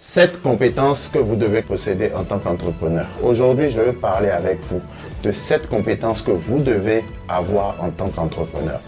7 compétences que vous devez posséder en tant qu'entrepreneur. Aujourd'hui, je vais parler avec vous de 7 compétences que vous devez avoir en tant qu'entrepreneur.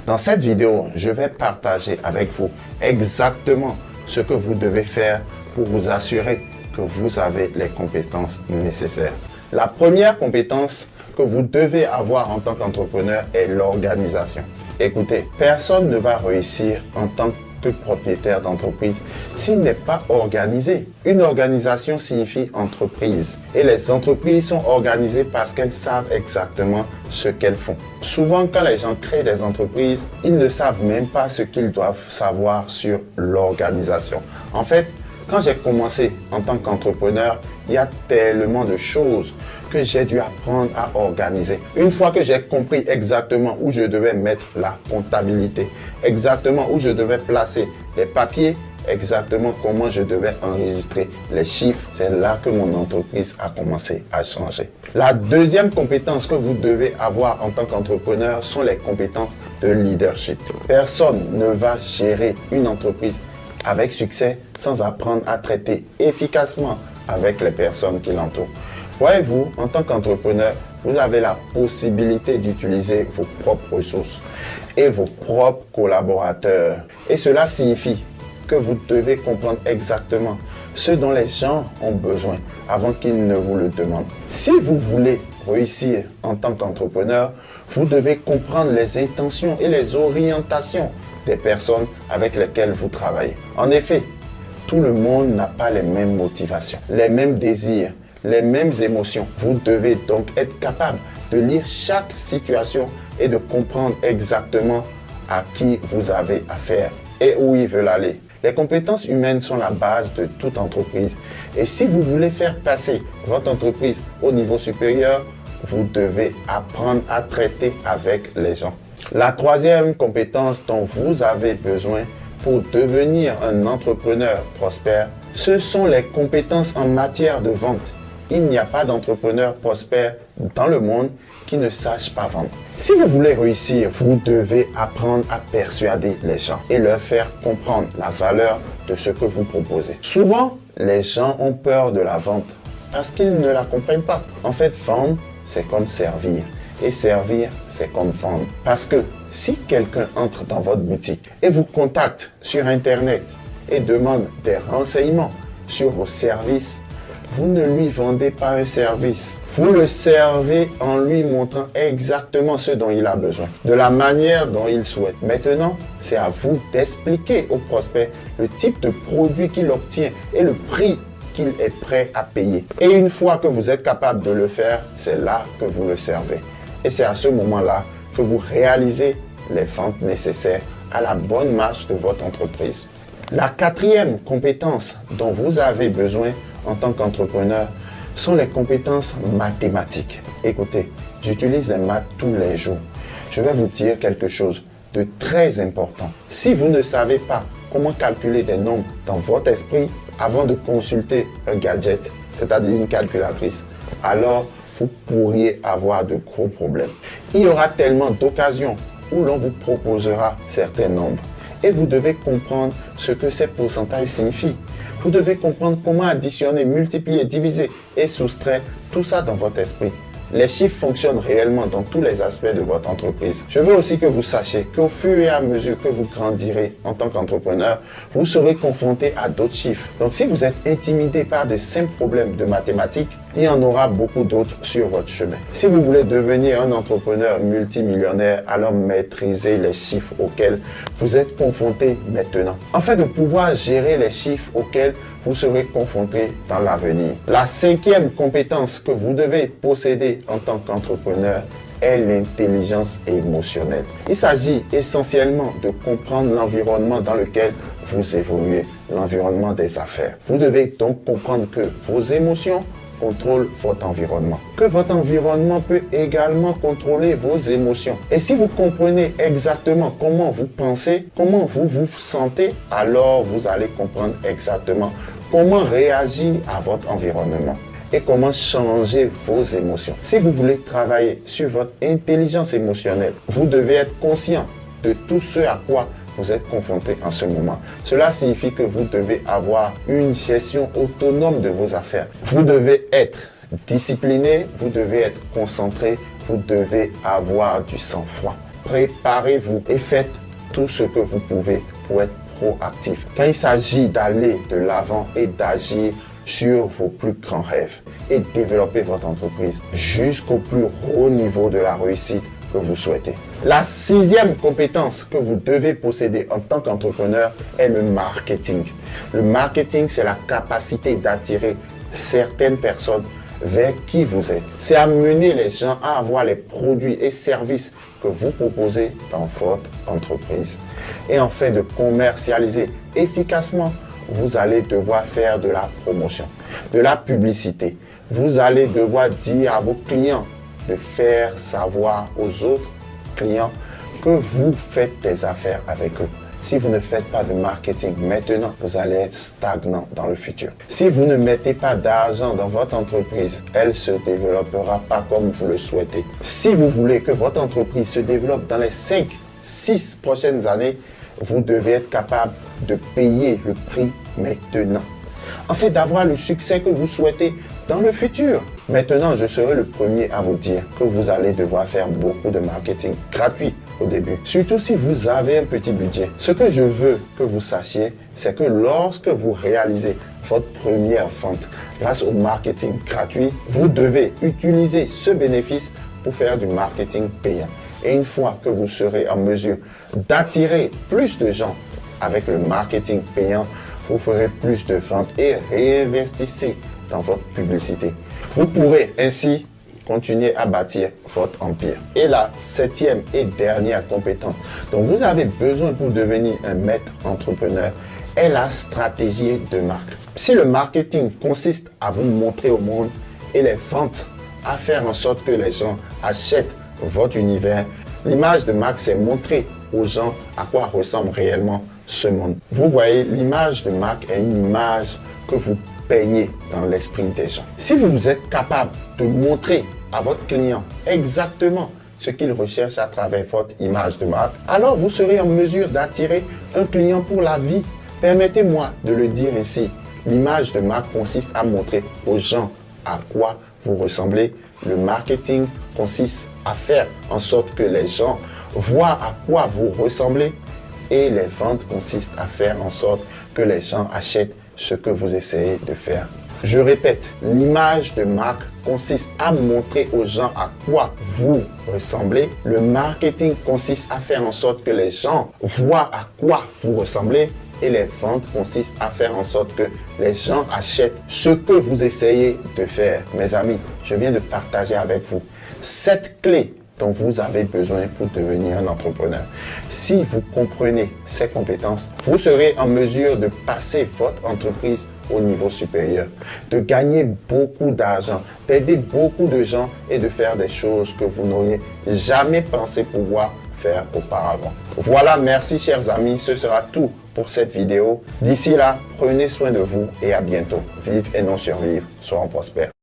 Dans cette vidéo, je vais partager avec vous exactement ce que vous devez faire pour vous assurer que vous avez les compétences nécessaires. La première compétence que vous devez avoir en tant qu'entrepreneur est l'organisation. Écoutez, personne ne va réussir en tant que propriétaire d'entreprise s'il n'est pas organisé. Une organisation signifie entreprise. Et les entreprises sont organisées parce qu'elles savent exactement ce qu'elles font. Souvent, quand les gens créent des entreprises, ils ne savent même pas ce qu'ils doivent savoir sur l'organisation. En fait, quand j'ai commencé en tant qu'entrepreneur, il y a tellement de choses que j'ai dû apprendre à organiser. Une fois que j'ai compris exactement où je devais mettre la comptabilité, exactement où je devais placer les papiers, exactement comment je devais enregistrer les chiffres, c'est là que mon entreprise a commencé à changer. La deuxième compétence que vous devez avoir en tant qu'entrepreneur sont les compétences de leadership. Personne ne va gérer une entreprise avec succès sans apprendre à traiter efficacement avec les personnes qui l'entourent. Voyez-vous, en tant qu'entrepreneur, vous avez la possibilité d'utiliser vos propres ressources et vos propres collaborateurs. Et cela signifie que vous devez comprendre exactement ce dont les gens ont besoin avant qu'ils ne vous le demandent. Si vous voulez réussir en tant qu'entrepreneur, vous devez comprendre les intentions et les orientations des personnes avec lesquelles vous travaillez. En effet, tout le monde n'a pas les mêmes motivations, les mêmes désirs, les mêmes émotions. Vous devez donc être capable de lire chaque situation et de comprendre exactement à qui vous avez affaire et où ils veulent aller. Les compétences humaines sont la base de toute entreprise. Et si vous voulez faire passer votre entreprise au niveau supérieur, vous devez apprendre à traiter avec les gens. La troisième compétence dont vous avez besoin pour devenir un entrepreneur prospère, ce sont les compétences en matière de vente. Il n'y a pas d'entrepreneur prospère dans le monde qui ne sache pas vendre. Si vous voulez réussir, vous devez apprendre à persuader les gens et leur faire comprendre la valeur de ce que vous proposez. Souvent, les gens ont peur de la vente parce qu'ils ne la comprennent pas. En fait, vendre, c'est comme servir. Et servir, c'est comme vendre. Parce que si quelqu'un entre dans votre boutique et vous contacte sur Internet et demande des renseignements sur vos services, vous ne lui vendez pas un service. Vous le servez en lui montrant exactement ce dont il a besoin, de la manière dont il souhaite. Maintenant, c'est à vous d'expliquer au prospect le type de produit qu'il obtient et le prix qu'il est prêt à payer. Et une fois que vous êtes capable de le faire, c'est là que vous le servez. Et c'est à ce moment-là que vous réalisez les ventes nécessaires à la bonne marche de votre entreprise. La quatrième compétence dont vous avez besoin en tant qu'entrepreneur sont les compétences mathématiques. Écoutez, j'utilise les maths tous les jours. Je vais vous dire quelque chose de très important. Si vous ne savez pas comment calculer des nombres dans votre esprit avant de consulter un gadget, c'est-à-dire une calculatrice, alors vous pourriez avoir de gros problèmes. Il y aura tellement d'occasions où l'on vous proposera certains nombres et vous devez comprendre ce que ces pourcentages signifient. Vous devez comprendre comment additionner, multiplier, diviser et soustraire tout ça dans votre esprit. Les chiffres fonctionnent réellement dans tous les aspects de votre entreprise. Je veux aussi que vous sachiez qu'au fur et à mesure que vous grandirez en tant qu'entrepreneur, vous serez confronté à d'autres chiffres. Donc si vous êtes intimidé par de simples problèmes de mathématiques, il y en aura beaucoup d'autres sur votre chemin. Si vous voulez devenir un entrepreneur multimillionnaire, alors maîtrisez les chiffres auxquels vous êtes confronté maintenant, afin de pouvoir gérer les chiffres auxquels vous serez confronté dans l'avenir. La cinquième compétence que vous devez posséder en tant qu'entrepreneur est l'intelligence émotionnelle. Il s'agit essentiellement de comprendre l'environnement dans lequel vous évoluez, l'environnement des affaires. Vous devez donc comprendre que vos émotions contrôlent votre environnement, que votre environnement peut également contrôler vos émotions. Et si vous comprenez exactement comment vous pensez, comment vous vous sentez, alors vous allez comprendre exactement comment réagir à votre environnement et comment changer vos émotions. Si vous voulez travailler sur votre intelligence émotionnelle, vous devez être conscient de tout ce à quoi vous êtes confronté en ce moment. Cela signifie que vous devez avoir une gestion autonome de vos affaires. Vous devez être discipliné, vous devez être concentré, vous devez avoir du sang-froid. Préparez-vous et faites tout ce que vous pouvez pour être proactif. Quand il s'agit d'aller de l'avant et d'agir sur vos plus grands rêves et développer votre entreprise jusqu'au plus haut niveau de la réussite que vous souhaitez. La 6e compétence que vous devez posséder en tant qu'entrepreneur est le marketing. Le marketing, c'est la capacité d'attirer certaines personnes vers qui vous êtes. C'est amener les gens à avoir les produits et services que vous proposez dans votre entreprise. Et en fait de commercialiser efficacement, vous allez devoir faire de la promotion, de la publicité. Vous allez devoir dire à vos clients de faire savoir aux autres clients que vous faites des affaires avec eux. Si vous ne faites pas de marketing maintenant, vous allez être stagnant dans le futur. Si vous ne mettez pas d'argent dans votre entreprise, elle ne se développera pas comme vous le souhaitez. Si vous voulez que votre entreprise se développe dans les 5-6 prochaines années, vous devez être capable de payer le prix maintenant. En fait, d'avoir le succès que vous souhaitez dans le futur. Maintenant, je serai le premier à vous dire que vous allez devoir faire beaucoup de marketing gratuit au début. Surtout si vous avez un petit budget. Ce que je veux que vous sachiez, c'est que lorsque vous réalisez votre première vente grâce au marketing gratuit, vous devez utiliser ce bénéfice pour faire du marketing payant. Et une fois que vous serez en mesure d'attirer plus de gens avec le marketing payant, vous ferez plus de ventes et réinvestissez dans votre publicité. Vous pourrez ainsi continuer à bâtir votre empire. Et la 7e et dernière compétence dont vous avez besoin pour devenir un maître entrepreneur est la stratégie de marque. Si le marketing consiste à vous montrer au monde et les ventes à faire en sorte que les gens achètent votre univers, l'image de marque, c'est montrer aux gens à quoi ressemble réellement ce monde. Vous voyez, l'image de marque est une image que vous peignez dans l'esprit des gens. Si vous êtes capable de montrer à votre client exactement ce qu'il recherche à travers votre image de marque, alors vous serez en mesure d'attirer un client pour la vie. Permettez-moi de le dire ainsi. L'image de marque consiste à montrer aux gens à quoi vous ressemblez. Le marketing consiste à faire en sorte que les gens voient à quoi vous ressemblez. Et les ventes consistent à faire en sorte que les gens achètent ce que vous essayez de faire. Je répète, l'image de marque consiste à montrer aux gens à quoi vous ressemblez. Le marketing consiste à faire en sorte que les gens voient à quoi vous ressemblez. Et les ventes consistent à faire en sorte que les gens achètent ce que vous essayez de faire. Mes amis, je viens de partager avec vous 7 clés dont vous avez besoin pour devenir un entrepreneur. Si vous comprenez ces compétences, vous serez en mesure de passer votre entreprise au niveau supérieur, de gagner beaucoup d'argent, d'aider beaucoup de gens et de faire des choses que vous n'auriez jamais pensé pouvoir faire auparavant. Voilà, merci chers amis, ce sera tout pour cette vidéo. D'ici là, prenez soin de vous et à bientôt. Vive et non survivre, soyons prospères.